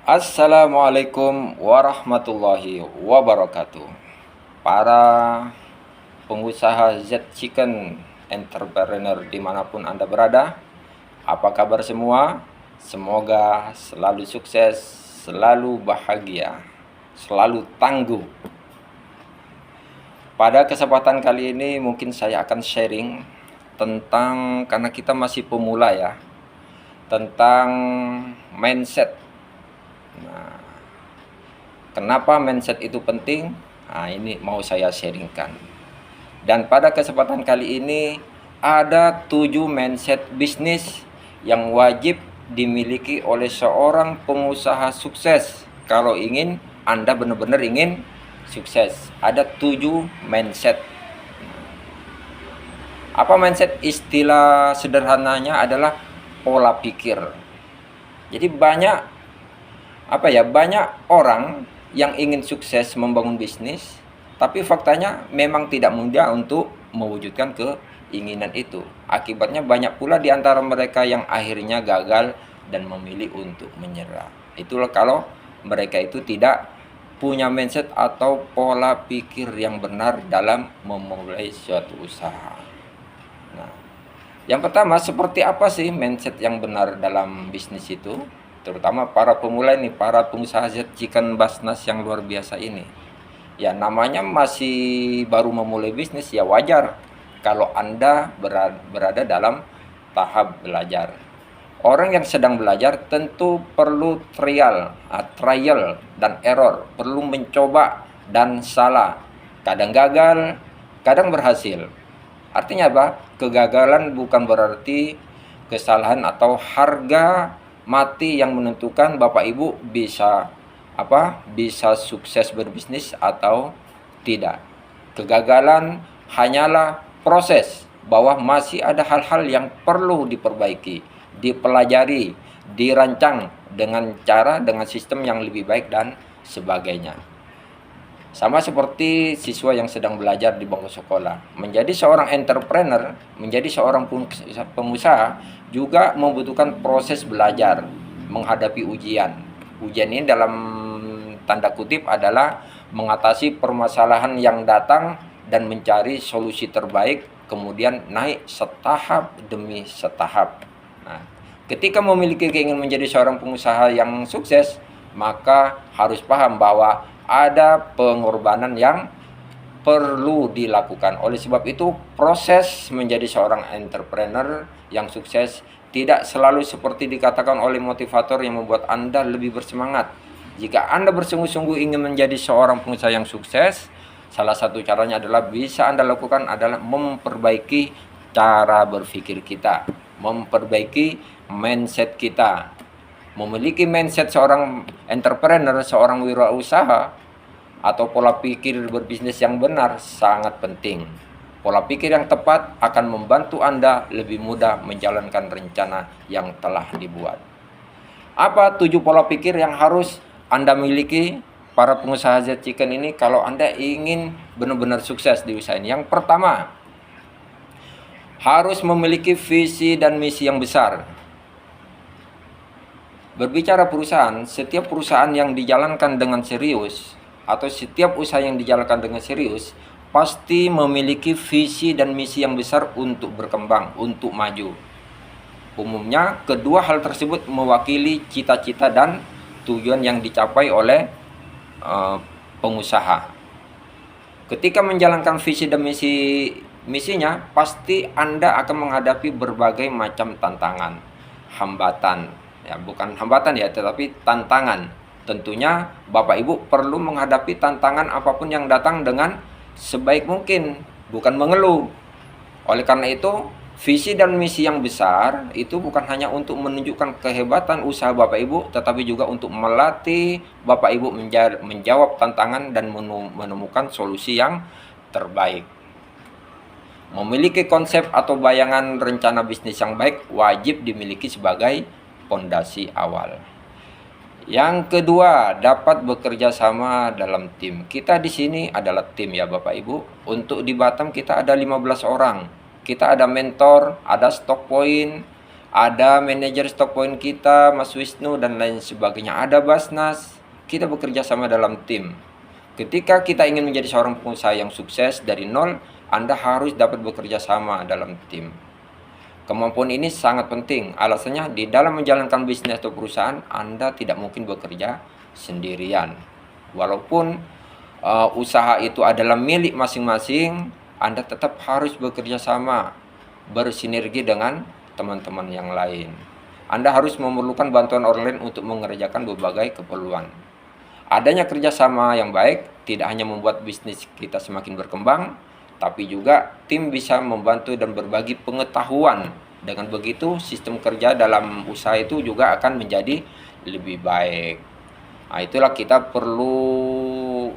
Assalamualaikum warahmatullahi wabarakatuh. Para pengusaha Z Chicken entrepreneur dimanapun Anda berada, apa kabar semua? Semoga selalu sukses, selalu bahagia, selalu tangguh. Pada kesempatan kali ini mungkin saya akan sharing tentang, karena kita masih pemula ya, tentang mindset. Nah, kenapa mindset itu penting? Nah, ini mau saya sharingkan. Dan pada kesempatan kali ini ada 7 mindset bisnis yang wajib dimiliki oleh seorang pengusaha sukses. Kalau Anda benar-benar ingin sukses, ada 7 mindset. Apa mindset? Istilah sederhananya adalah pola pikir. Jadi banyak orang yang ingin sukses membangun bisnis, tapi faktanya memang tidak mudah untuk mewujudkan keinginan itu. Akibatnya banyak pula di antara mereka yang akhirnya gagal dan memilih untuk menyerah. Itulah kalau mereka itu tidak punya mindset atau pola pikir yang benar dalam memulai suatu usaha. Nah, yang pertama, seperti apa sih mindset yang benar dalam bisnis itu? Terutama para pemula ini, para pengusaha Z Chicken Basnas yang luar biasa ini. Ya, namanya masih baru memulai bisnis, ya wajar kalau Anda berada dalam tahap belajar. Orang yang sedang belajar tentu perlu trial dan error, perlu mencoba dan salah. Kadang gagal, kadang berhasil. Artinya apa? Kegagalan bukan berarti kesalahan atau harga mati yang menentukan Bapak Ibu bisa sukses berbisnis atau tidak. Kegagalan hanyalah proses bahwa masih ada hal-hal yang perlu diperbaiki, dipelajari, dirancang dengan sistem yang lebih baik dan sebagainya. Sama seperti siswa yang sedang belajar di bangku sekolah. Menjadi seorang entrepreneur, menjadi seorang pengusaha juga membutuhkan proses belajar, menghadapi ujian. Ujian ini dalam tanda kutip adalah mengatasi permasalahan yang datang dan mencari solusi terbaik, kemudian naik setahap demi setahap. Nah, ketika memiliki keinginan menjadi seorang pengusaha yang sukses, maka harus paham bahwa ada pengorbanan yang perlu dilakukan. Oleh sebab itu, proses menjadi seorang entrepreneur yang sukses tidak selalu seperti dikatakan oleh motivator yang membuat Anda lebih bersemangat. Jika Anda bersungguh-sungguh ingin menjadi seorang pengusaha yang sukses, salah satu caranya adalah bisa Anda lakukan adalah memperbaiki cara berpikir kita, memperbaiki mindset kita. Memiliki mindset seorang entrepreneur, seorang wirausaha, atau pola pikir berbisnis yang benar sangat penting. Pola pikir yang tepat akan membantu Anda lebih mudah menjalankan rencana yang telah dibuat. Apa 7 pola pikir yang harus Anda miliki, para pengusaha Z Chicken ini, kalau Anda ingin benar-benar sukses di usaha ini? Yang pertama, harus memiliki visi dan misi yang besar. Berbicara perusahaan, setiap perusahaan yang dijalankan dengan serius atau setiap usaha yang dijalankan dengan serius pasti memiliki visi dan misi yang besar untuk berkembang, untuk maju. Umumnya, kedua hal tersebut mewakili cita-cita dan tujuan yang dicapai oleh pengusaha. Ketika menjalankan visi dan misinya, pasti Anda akan menghadapi berbagai macam tantangan, hambatan. Ya, bukan hambatan ya, tetapi tantangan. Tentunya Bapak Ibu perlu menghadapi tantangan apapun yang datang dengan sebaik mungkin, bukan mengeluh. Oleh karena itu, visi dan misi yang besar itu bukan hanya untuk menunjukkan kehebatan usaha Bapak Ibu, tetapi juga untuk melatih Bapak Ibu menjawab tantangan dan menemukan solusi yang terbaik. Memiliki konsep atau bayangan rencana bisnis yang baik wajib dimiliki sebagai pondasi awal. Yang kedua, dapat bekerja sama dalam tim. Kita di sini adalah tim ya Bapak Ibu. Untuk di Batam kita ada 15 orang. Kita ada mentor, ada stock point, ada manajer stock point kita, Mas Wisnu dan lain sebagainya, ada Basnas. Kita bekerja sama dalam tim. Ketika kita ingin menjadi seorang pengusaha yang sukses dari nol, Anda harus dapat bekerja sama dalam tim. Kemampuan ini sangat penting. Alasannya di dalam menjalankan bisnis atau perusahaan, Anda tidak mungkin bekerja sendirian. Walaupun usaha itu adalah milik masing-masing, Anda tetap harus bekerja sama, bersinergi dengan teman-teman yang lain. Anda harus memerlukan bantuan orang lain untuk mengerjakan berbagai keperluan. Adanya kerjasama yang baik tidak hanya membuat bisnis kita semakin berkembang, tapi juga tim bisa membantu dan berbagi pengetahuan. Dengan begitu, sistem kerja dalam usaha itu juga akan menjadi lebih baik. Nah, itulah kita perlunya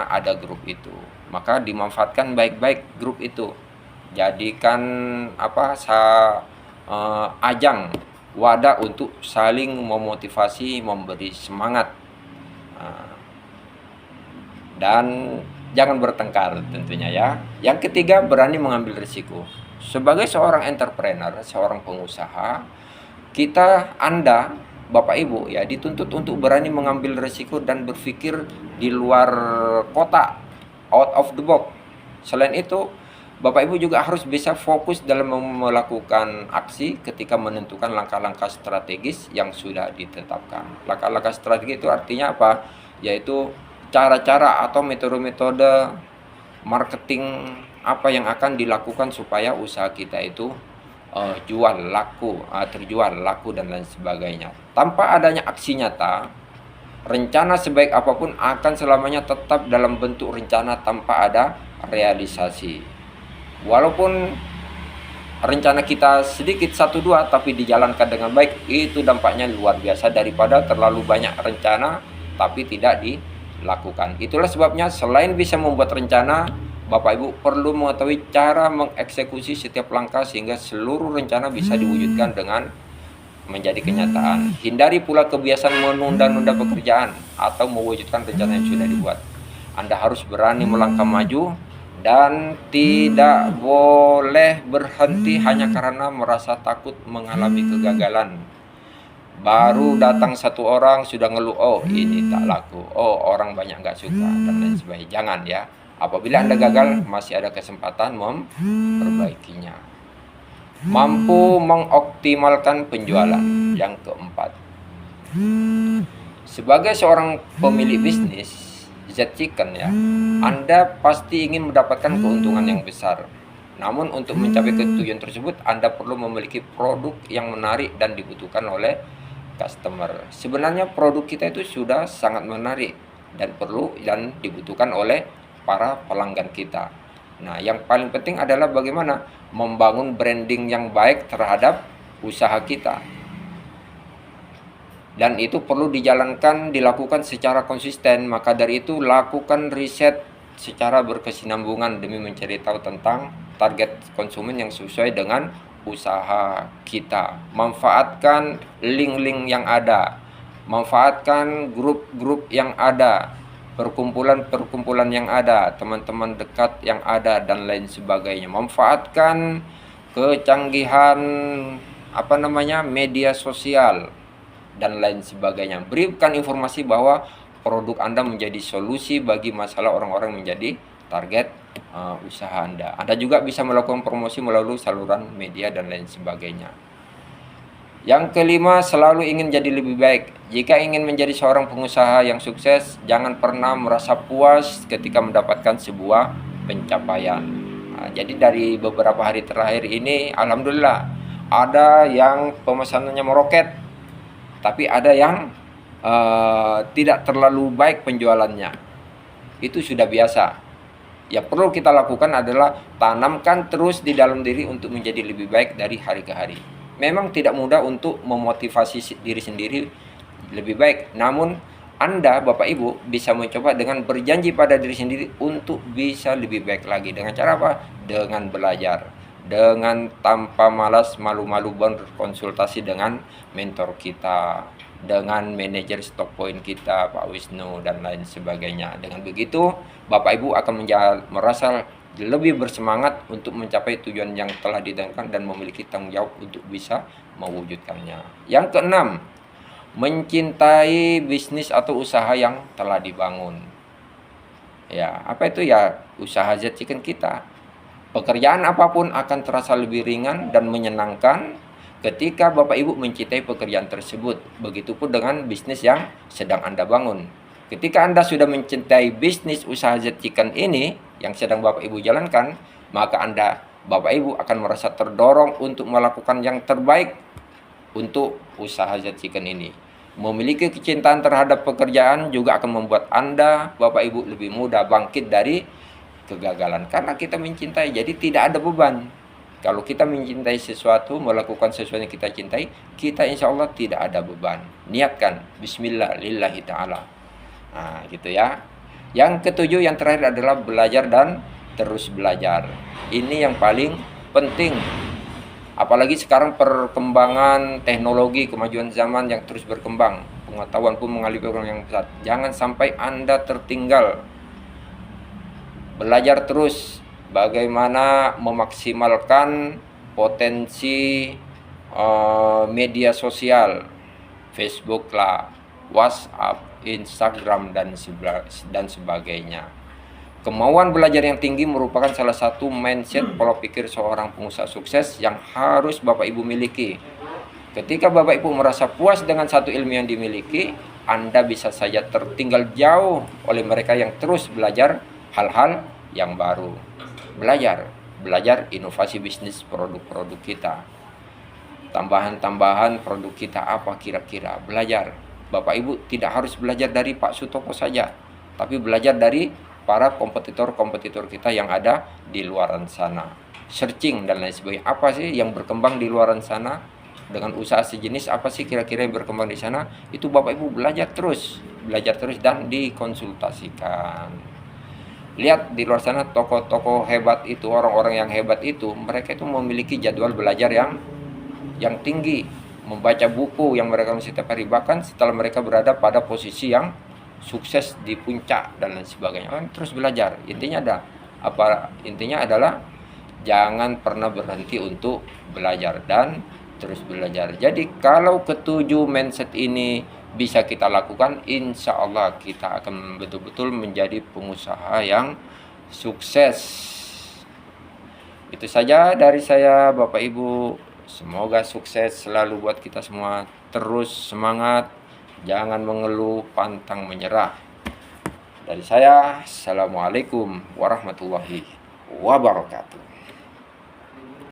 ada grup itu. Maka dimanfaatkan baik-baik grup itu. Jadikan ajang wadah untuk saling memotivasi, memberi semangat. Dan jangan bertengkar tentunya ya. Yang ketiga, berani mengambil risiko. Sebagai seorang entrepreneur, seorang pengusaha, Anda, Bapak Ibu ya, dituntut untuk berani mengambil risiko dan berpikir di luar kota, out of the box. Selain itu, Bapak Ibu juga harus bisa fokus dalam melakukan aksi ketika menentukan langkah-langkah strategis yang sudah ditetapkan. Langkah-langkah strategis itu artinya apa? Yaitu cara-cara atau metode-metode marketing apa yang akan dilakukan supaya usaha kita itu terjual, laku dan lain sebagainya. Tanpa adanya aksi nyata, rencana sebaik apapun akan selamanya tetap dalam bentuk rencana tanpa ada realisasi. Walaupun rencana kita sedikit 1-2 tapi dijalankan dengan baik, itu dampaknya luar biasa daripada terlalu banyak rencana tapi tidak dilakukan. Itulah sebabnya selain bisa membuat rencana, Bapak Ibu perlu mengetahui cara mengeksekusi setiap langkah sehingga seluruh rencana bisa diwujudkan dengan menjadi kenyataan. Hindari pula kebiasaan menunda-nunda pekerjaan atau mewujudkan rencana yang sudah dibuat. Anda harus berani melangkah maju dan tidak boleh berhenti hanya karena merasa takut mengalami kegagalan. Baru datang satu orang sudah ngeluh, oh ini tak laku, oh orang banyak nggak suka dan lain sebagainya. Jangan ya. Apabila Anda gagal, masih ada kesempatan memperbaikinya. Mampu mengoptimalkan penjualan. Yang keempat, sebagai seorang pemilik bisnis Z-Chicken ya, Anda pasti ingin mendapatkan keuntungan yang besar. Namun untuk mencapai tujuan tersebut, Anda perlu memiliki produk yang menarik dan dibutuhkan oleh customer. Sebenarnya produk kita itu sudah sangat menarik dan perlu dan dibutuhkan oleh para pelanggan kita. Nah, yang paling penting adalah bagaimana membangun branding yang baik terhadap usaha kita. Dan itu perlu dilakukan secara konsisten. Maka dari itu lakukan riset secara berkesinambungan demi mencari tahu tentang target konsumen yang sesuai dengan usaha kita. Manfaatkan link-link yang ada. Manfaatkan grup-grup yang ada. Perkumpulan-perkumpulan yang ada, teman-teman dekat yang ada dan lain sebagainya. Manfaatkan kecanggihan media sosial dan lain sebagainya. Berikan informasi bahwa produk Anda menjadi solusi bagi masalah orang-orang menjadi target usaha Anda. Anda juga bisa melakukan promosi melalui saluran media dan lain sebagainya. Yang kelima, selalu ingin jadi lebih baik. Jika ingin menjadi seorang pengusaha yang sukses, jangan pernah merasa puas ketika mendapatkan sebuah pencapaian. Nah, jadi dari beberapa hari terakhir ini, alhamdulillah, ada yang pemesanannya meroket, tapi ada yang tidak terlalu baik penjualannya. Itu sudah biasa. Yang perlu kita lakukan adalah tanamkan terus di dalam diri untuk menjadi lebih baik dari hari ke hari. Memang tidak mudah untuk memotivasi diri sendiri lebih baik. Namun Anda, Bapak Ibu, bisa mencoba dengan berjanji pada diri sendiri untuk bisa lebih baik lagi. Dengan cara apa? Dengan belajar. Dengan tanpa malas, malu-malu berkonsultasi dengan mentor kita, dengan manajer stock point kita, Pak Wisnu, dan lain sebagainya. Dengan begitu, Bapak Ibu akan merasa lebih bersemangat untuk mencapai tujuan yang telah ditentukan dan memiliki tanggung jawab untuk bisa mewujudkannya. Yang keenam, mencintai bisnis atau usaha yang telah dibangun. Ya, apa itu ya? Usaha Z Chicken kita. Pekerjaan apapun akan terasa lebih ringan dan menyenangkan ketika Bapak Ibu mencintai pekerjaan tersebut. Begitupun dengan bisnis yang sedang Anda bangun. Ketika Anda sudah mencintai bisnis usaha Z Chicken ini yang sedang Bapak Ibu jalankan, maka Bapak Ibu akan merasa terdorong untuk melakukan yang terbaik untuk usaha Z Chicken ini. Memiliki kecintaan terhadap pekerjaan juga akan membuat Anda, Bapak Ibu, lebih mudah bangkit dari kegagalan karena kita mencintai. Jadi tidak ada beban. Kalau kita mencintai sesuatu, melakukan sesuatu yang kita cintai, kita insya Allah tidak ada beban. Niatkan bismillah lillahi ta'ala. Nah gitu ya. Yang ketujuh, yang terakhir adalah belajar dan terus belajar. Ini yang paling penting. Apalagi sekarang perkembangan teknologi, kemajuan zaman yang terus berkembang, pengetahuan pun mengalami perkembangan yang pesat. Jangan sampai Anda tertinggal. Belajar terus bagaimana memaksimalkan potensi media sosial, Facebook lah, WhatsApp, Instagram dan sebagainya. Kemauan belajar yang tinggi merupakan salah satu mindset pola pikir seorang pengusaha sukses yang harus Bapak Ibu miliki. Ketika Bapak Ibu merasa puas dengan satu ilmu yang dimiliki, Anda bisa saja tertinggal jauh oleh mereka yang terus belajar hal-hal yang baru. Belajar inovasi bisnis produk-produk kita. Tambahan-tambahan produk kita apa kira-kira. Belajar. Bapak Ibu tidak harus belajar dari Pak Sutopo saja, tapi belajar dari para kompetitor-kompetitor kita yang ada di luar sana. Searching dan lain sebagainya. Apa sih yang berkembang di luar sana? Dengan usaha sejenis apa sih kira-kira yang berkembang di sana? Itu Bapak Ibu belajar terus dan dikonsultasikan. Lihat di luar sana tokoh-tokoh hebat itu, orang-orang yang hebat itu, mereka itu memiliki jadwal belajar yang tinggi, membaca buku yang mereka setiap hari, bahkan setelah mereka berada pada posisi yang sukses di puncak dan lain sebagainya. Terus belajar. Intinya adalah jangan pernah berhenti untuk belajar dan terus belajar. Jadi kalau ketujuh mindset ini bisa kita lakukan, insya Allah kita akan betul-betul menjadi pengusaha yang sukses. Itu saja dari saya, Bapak Ibu. Semoga sukses selalu buat kita semua. Terus semangat, jangan mengeluh, pantang menyerah. Dari saya, Assalamualaikum warahmatullahi wabarakatuh.